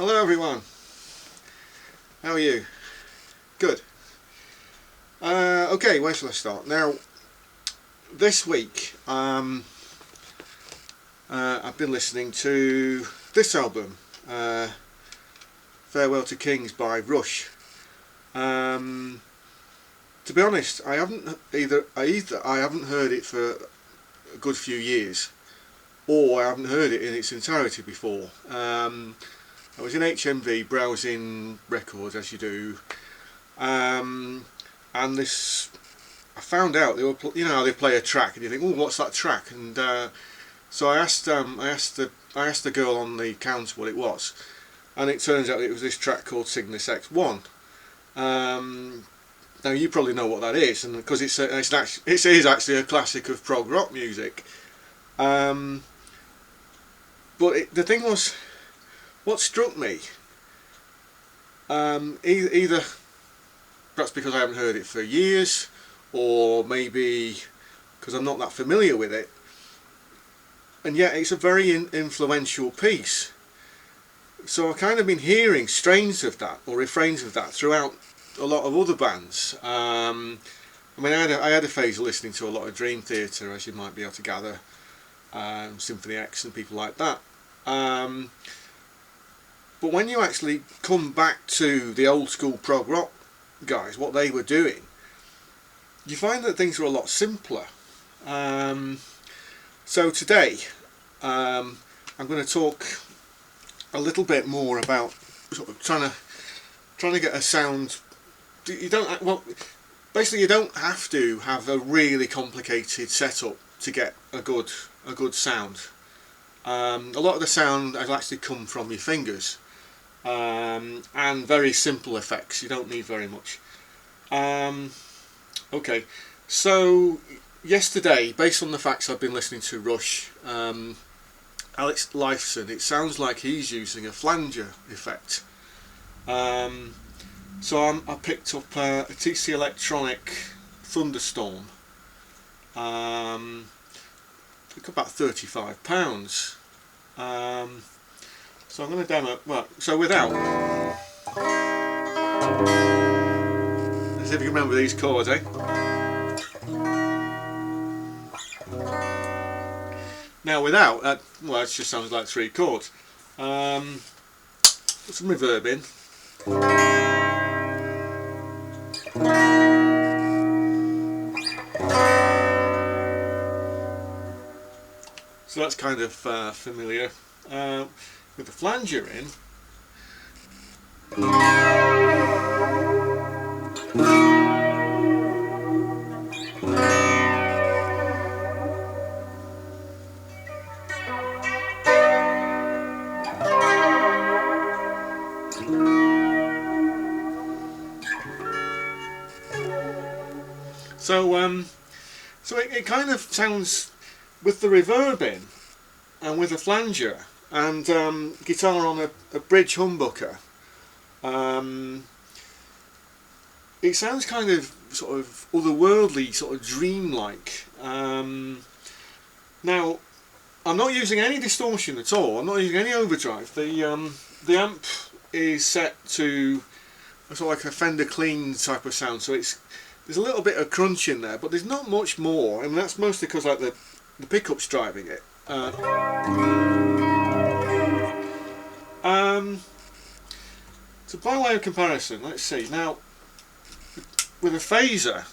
Hello everyone, how are you? Good. Okay, where shall I start? Now, this week I've been listening to this album, Farewell to Kings by Rush. To be honest, I haven't I haven't heard it for a good few years, or I haven't heard it in its entirety before. I was in HMV browsing records, as you do, and this, I found out they were, you know how they play a track and you think, oh, what's that track? And so I asked the girl on the counter what it was, and it turns out it was this track called Cygnus X1. Now you probably know what that is, and because it is actually a classic of prog rock music. But the thing was, what struck me, either perhaps because I haven't heard it for years, or maybe because I'm not that familiar with it, and yet it's a very influential piece. So I've kind of been hearing strains of that, or refrains of that, throughout a lot of other bands. I mean, I had a phase of listening to a lot of Dream Theater, as you might be able to gather, Symphony X and people like that. But when you actually come back to the old school prog rock guys, what they were doing, you find that things are a lot simpler. So today I'm going to talk a little bit more about sort of trying to get a sound. Basically you don't have to have a really complicated setup to get a good sound. A lot of the sound has actually come from your fingers, and very simple effects. You don't need very much. Okay, so yesterday, based on the facts I've been listening to Rush, Alex Lifeson, it sounds like he's using a flanger effect. So I picked up a TC Electronic Thunderstorm. Took about £35. So I'm going to demo. Well, so without. Let's see if you can remember these chords, eh? Now without, well, it just sounds like 3 chords. Put some reverb in. So that's kind of familiar. With the flanger in, so it kind of sounds, with the reverb in and with a flanger and guitar on a bridge humbucker, it sounds kind of sort of otherworldly, sort of dreamlike. Now I'm not using any distortion at all, I'm not using any overdrive. The amp is set to sort of like a Fender clean type of sound, so there's a little bit of crunch in there, but there's not much more, and that's mostly because like the pickup's driving it. So by way of comparison, let's see. Now, with a phaser,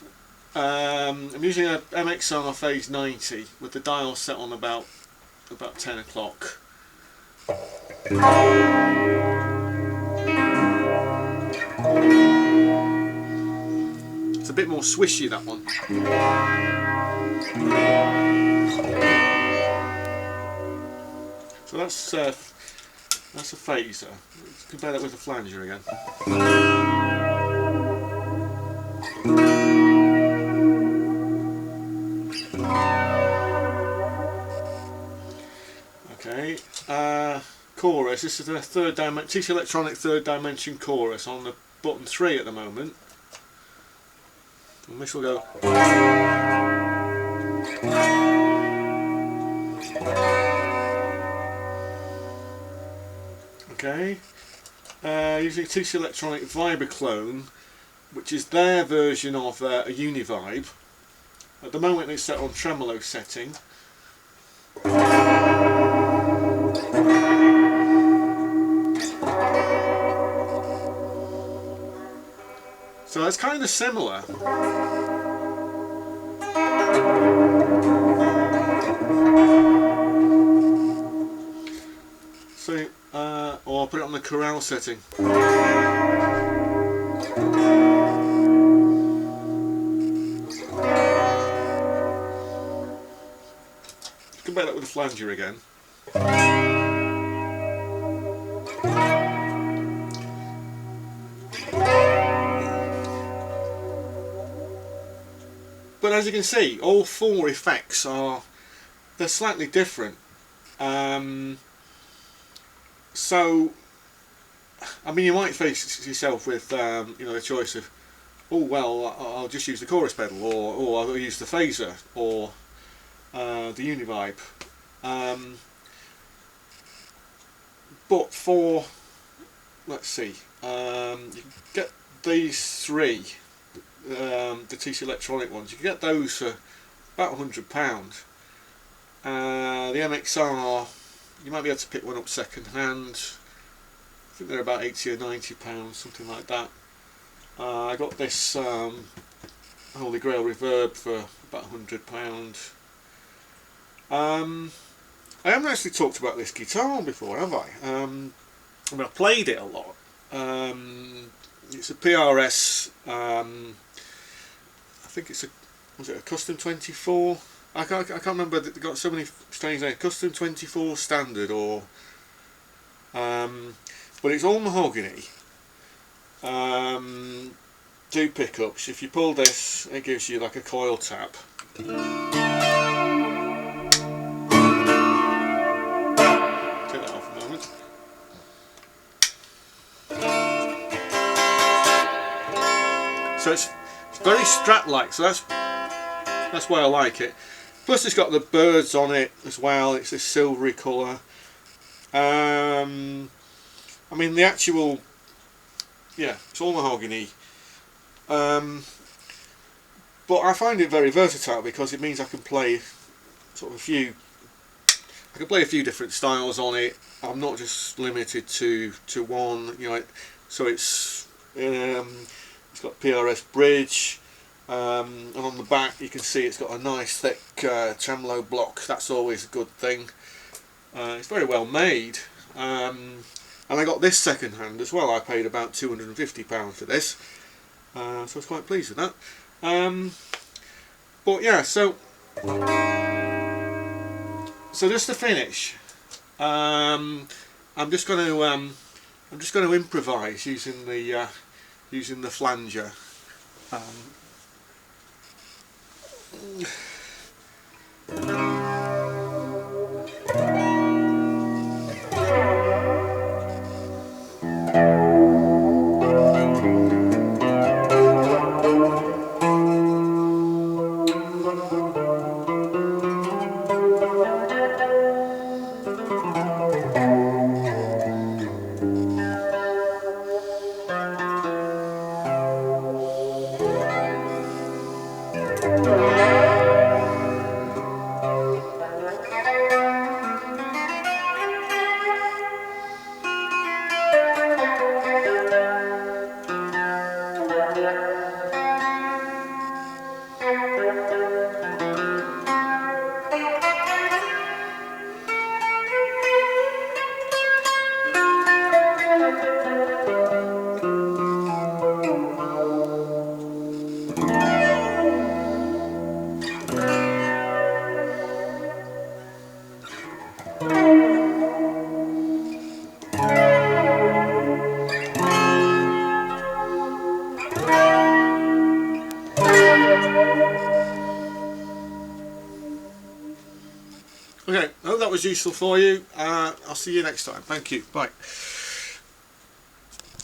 I'm using a MXR Phase 90 with the dial set on about 10 o'clock. It's a bit more swishy, that one. So that's a phaser. Let's compare that with a flanger again. Okay, chorus. This is the TC Electronic third dimension chorus on the button 3 at the moment. And this will go. Okay, using TC Electronic Vibroclone, which is their version of a Univibe. At the moment it's set on tremolo setting. So it's kind of similar. So, or I'll put it on the chorale setting. Compare that with the flanger again. But as you can see, all four effects they're slightly different. So, I mean, you might face yourself with you know, the choice of, oh well, I'll just use the chorus pedal, or I'll use the phaser, or the Univibe. But for, let's see, you can get these three, the TC Electronic ones, you can get those for about £100. The MXR, you might be able to pick one up second hand. I think they're about £80 or £90, something like that. I got this Holy Grail Reverb for about £100. I haven't actually talked about this guitar before, have I? I mean, I've played it a lot. It's a PRS. I think it's was it a Custom 24? I can't remember. They've got so many strange names. Custom 24 Standard, or but it's all mahogany. Two pickups. If you pull this, it gives you like a coil tap. Take that off a moment. So it's very Strat-like. So that's why I like it. Plus, it's got the birds on it as well. It's this silvery colour. I mean, the actual, yeah, it's all mahogany. But I find it very versatile because it means I can play sort of a few different styles on it. I'm not just limited to one, you know. So it's got PRS bridge, and on the back you can see it's got a nice thick tremolo block. That's always a good thing. It's very well made, and I got this second hand as well. I paid about £250 for this, so I was quite pleased with that. But yeah, so just to finish, I'm just going to improvise using the flanger. Okay, I hope that was useful for you. I'll see you next time. Thank you. Bye.